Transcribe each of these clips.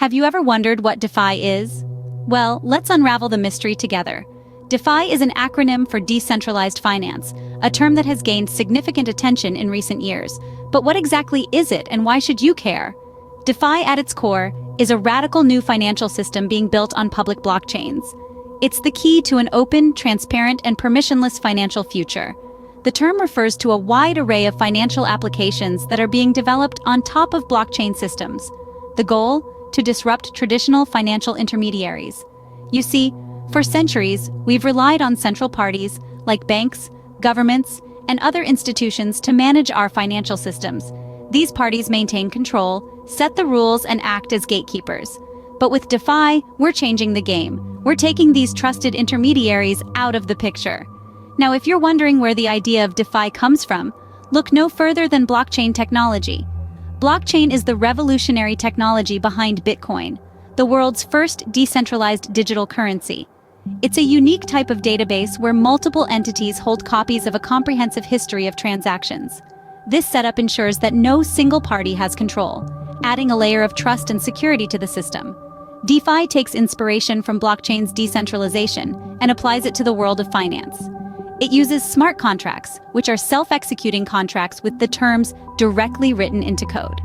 Have you ever wondered what DeFi is? Well, let's unravel the mystery together. DeFi is an acronym for Decentralized Finance, a term that has gained significant attention in recent years. But what exactly is it, and why should you care? DeFi at its core is a radical new financial system being built on public blockchains. It's the key to an open, transparent, and permissionless financial future. The term refers to a wide array of financial applications that are being developed on top of blockchain systems. The goal? To disrupt traditional financial intermediaries. You see, for centuries, we've relied on central parties like banks, governments, and other institutions to manage our financial systems. These parties maintain control, set the rules, and act as gatekeepers. But with DeFi, we're changing the game. We're taking these trusted intermediaries out of the picture. Now, if you're wondering where the idea of DeFi comes from, look no further than blockchain technology. Blockchain is the revolutionary technology behind Bitcoin, the world's first decentralized digital currency. It's a unique type of database where multiple entities hold copies of a comprehensive history of transactions. This setup ensures that no single party has control, adding a layer of trust and security to the system. DeFi takes inspiration from blockchain's decentralization and applies it to the world of finance. It uses smart contracts, which are self-executing contracts with the terms directly written into code.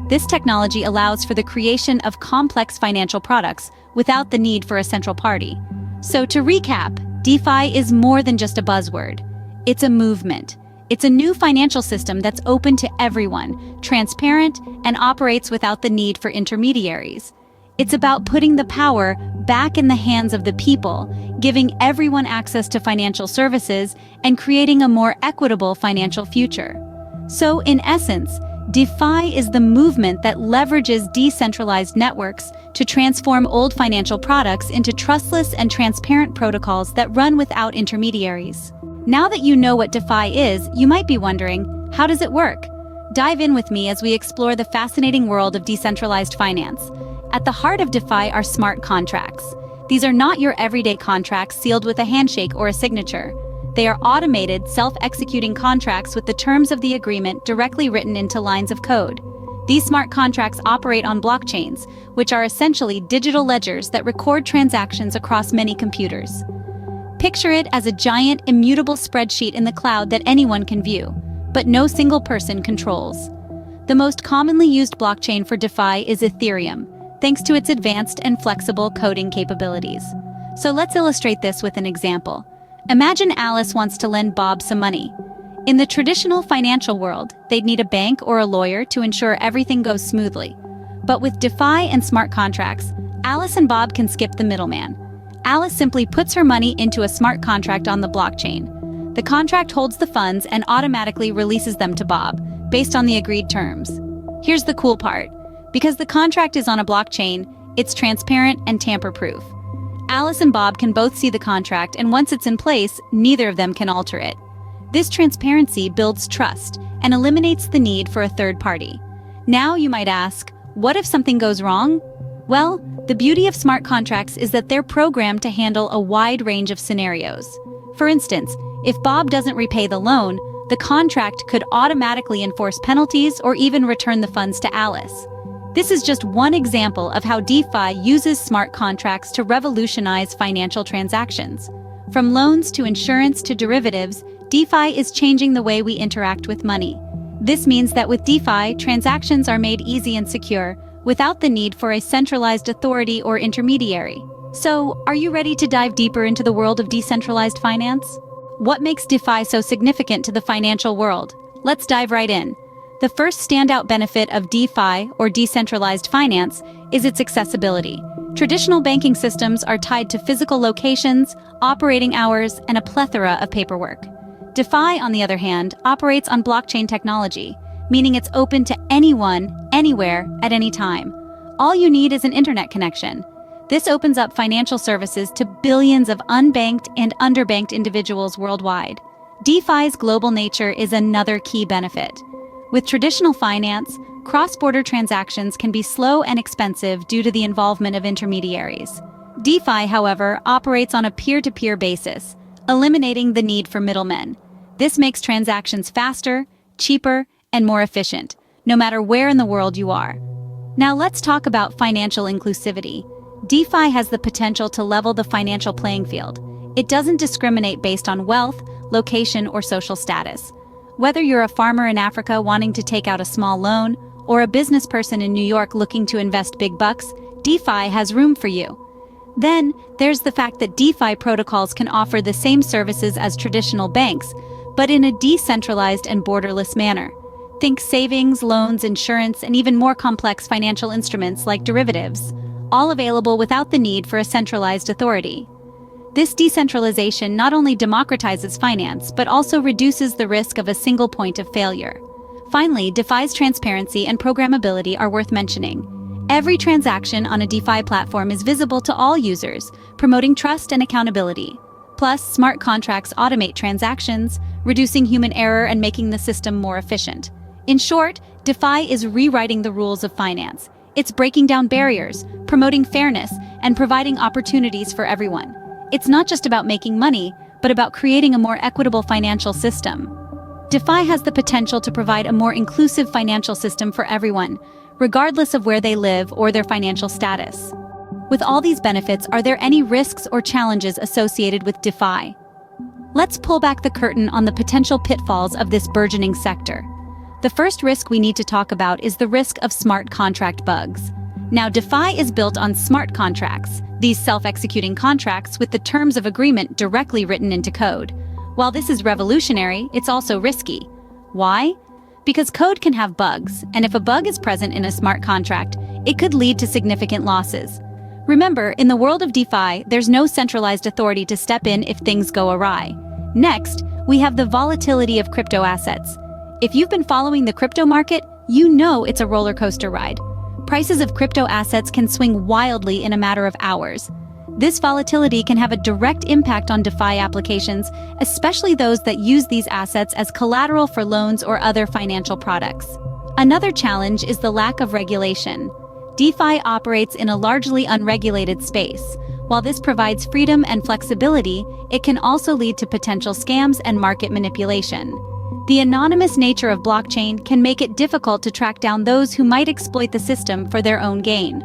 This technology allows for the creation of complex financial products without the need for a central party. So to recap, DeFi is more than just a buzzword. It's a movement. It's a new financial system that's open to everyone, transparent, and operates without the need for intermediaries. It's about putting the power back in the hands of the people, giving everyone access to financial services, and creating a more equitable financial future. So, in essence, DeFi is the movement that leverages decentralized networks to transform old financial products into trustless and transparent protocols that run without intermediaries. Now that you know what DeFi is, you might be wondering, how does it work? Dive in with me as we explore the fascinating world of decentralized finance. At the heart of DeFi are smart contracts. These are not your everyday contracts sealed with a handshake or a signature. They are automated, self-executing contracts with the terms of the agreement directly written into lines of code. These smart contracts operate on blockchains, which are essentially digital ledgers that record transactions across many computers. Picture it as a giant, immutable spreadsheet in the cloud that anyone can view, but no single person controls. The most commonly used blockchain for DeFi is Ethereum, thanks to its advanced and flexible coding capabilities. So let's illustrate this with an example. Imagine Alice wants to lend Bob some money. In the traditional financial world, they'd need a bank or a lawyer to ensure everything goes smoothly. But with DeFi and smart contracts, Alice and Bob can skip the middleman. Alice simply puts her money into a smart contract on the blockchain. The contract holds the funds and automatically releases them to Bob, based on the agreed terms. Here's the cool part. Because the contract is on a blockchain, it's transparent and tamper-proof. Alice and Bob can both see the contract, and once it's in place, neither of them can alter it. This transparency builds trust and eliminates the need for a third party. Now you might ask, what if something goes wrong? Well, the beauty of smart contracts is that they're programmed to handle a wide range of scenarios. For instance, if Bob doesn't repay the loan, the contract could automatically enforce penalties or even return the funds to Alice. This is just one example of how DeFi uses smart contracts to revolutionize financial transactions. From loans to insurance to derivatives, DeFi is changing the way we interact with money. This means that with DeFi, transactions are made easy and secure, without the need for a centralized authority or intermediary. So, are you ready to dive deeper into the world of decentralized finance? What makes DeFi so significant to the financial world? Let's dive right in. The first standout benefit of DeFi, or decentralized finance, is its accessibility. Traditional banking systems are tied to physical locations, operating hours, and a plethora of paperwork. DeFi, on the other hand, operates on blockchain technology, meaning it's open to anyone, anywhere, at any time. All you need is an internet connection. This opens up financial services to billions of unbanked and underbanked individuals worldwide. DeFi's global nature is another key benefit. With traditional finance, cross-border transactions can be slow and expensive due to the involvement of intermediaries. DeFi, however, operates on a peer-to-peer basis, eliminating the need for middlemen. This makes transactions faster, cheaper, and more efficient, no matter where in the world you are. Now let's talk about financial inclusivity. DeFi has the potential to level the financial playing field. It doesn't discriminate based on wealth, location, or social status. Whether you're a farmer in Africa wanting to take out a small loan, or a business person in New York looking to invest big bucks, DeFi has room for you. Then, there's the fact that DeFi protocols can offer the same services as traditional banks, but in a decentralized and borderless manner. Think savings, loans, insurance, and even more complex financial instruments like derivatives, all available without the need for a centralized authority. This decentralization not only democratizes finance, but also reduces the risk of a single point of failure. Finally, DeFi's transparency and programmability are worth mentioning. Every transaction on a DeFi platform is visible to all users, promoting trust and accountability. Plus, smart contracts automate transactions, reducing human error and making the system more efficient. In short, DeFi is rewriting the rules of finance. It's breaking down barriers, promoting fairness, and providing opportunities for everyone. It's not just about making money, but about creating a more equitable financial system. DeFi has the potential to provide a more inclusive financial system for everyone, regardless of where they live or their financial status. With all these benefits, are there any risks or challenges associated with DeFi? Let's pull back the curtain on the potential pitfalls of this burgeoning sector. The first risk we need to talk about is the risk of smart contract bugs. Now, DeFi is built on smart contracts, these self-executing contracts with the terms of agreement directly written into code. While this is revolutionary, it's also risky. Why? Because code can have bugs, and if a bug is present in a smart contract, it could lead to significant losses. Remember, in the world of DeFi, there's no centralized authority to step in if things go awry. Next, we have the volatility of crypto assets. If you've been following the crypto market, you know it's a roller coaster ride. Prices of crypto assets can swing wildly in a matter of hours. This volatility can have a direct impact on DeFi applications, especially those that use these assets as collateral for loans or other financial products. Another challenge is the lack of regulation. DeFi operates in a largely unregulated space. While this provides freedom and flexibility, it can also lead to potential scams and market manipulation. The anonymous nature of blockchain can make it difficult to track down those who might exploit the system for their own gain.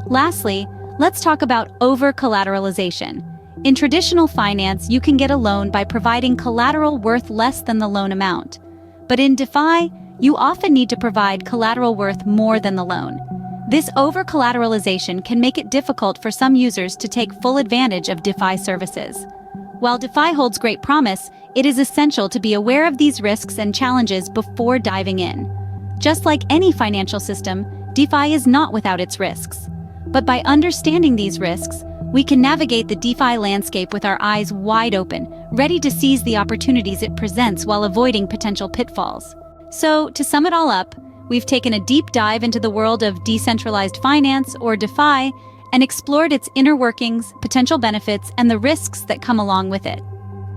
Lastly, let's talk about over-collateralization. In traditional finance, you can get a loan by providing collateral worth less than the loan amount. But in DeFi, you often need to provide collateral worth more than the loan. This over-collateralization can make it difficult for some users to take full advantage of DeFi services. While DeFi holds great promise, it is essential to be aware of these risks and challenges before diving in. Just like any financial system, DeFi is not without its risks. But by understanding these risks, we can navigate the DeFi landscape with our eyes wide open, ready to seize the opportunities it presents while avoiding potential pitfalls. So, to sum it all up, we've taken a deep dive into the world of decentralized finance, or DeFi, and explored its inner workings, potential benefits, and the risks that come along with it.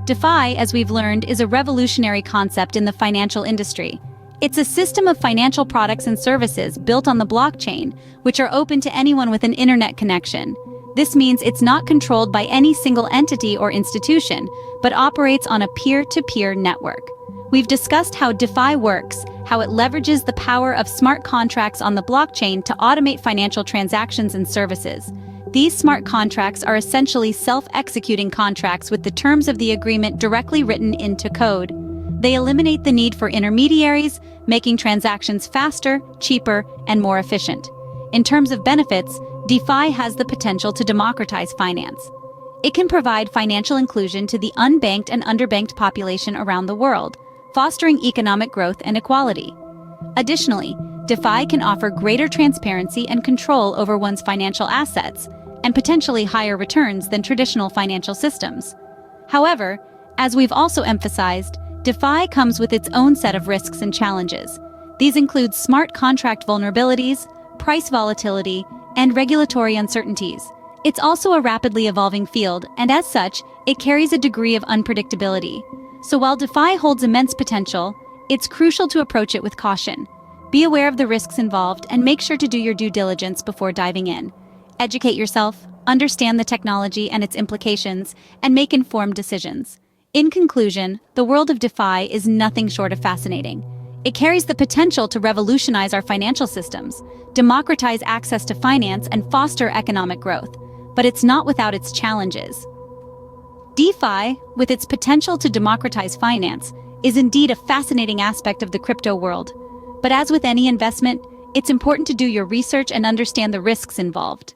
DeFi, as we've learned, is a revolutionary concept in the financial industry. It's a system of financial products and services built on the blockchain, which are open to anyone with an internet connection. This means it's not controlled by any single entity or institution, but operates on a peer-to-peer network. We've discussed how DeFi works, how it leverages the power of smart contracts on the blockchain to automate financial transactions and services. These smart contracts are essentially self-executing contracts with the terms of the agreement directly written into code. They eliminate the need for intermediaries, making transactions faster, cheaper, and more efficient. In terms of benefits, DeFi has the potential to democratize finance. It can provide financial inclusion to the unbanked and underbanked population around the world, fostering economic growth and equality. Additionally, DeFi can offer greater transparency and control over one's financial assets, and potentially higher returns than traditional financial systems. However, as we've also emphasized, DeFi comes with its own set of risks and challenges. These include smart contract vulnerabilities, price volatility, and regulatory uncertainties. It's also a rapidly evolving field, and as such, it carries a degree of unpredictability. So while DeFi holds immense potential, it's crucial to approach it with caution. Be aware of the risks involved and make sure to do your due diligence before diving in. Educate yourself, understand the technology and its implications, and make informed decisions. In conclusion, the world of DeFi is nothing short of fascinating. It carries the potential to revolutionize our financial systems, democratize access to finance, and foster economic growth. But it's not without its challenges. DeFi, with its potential to democratize finance, is indeed a fascinating aspect of the crypto world. But as with any investment, it's important to do your research and understand the risks involved.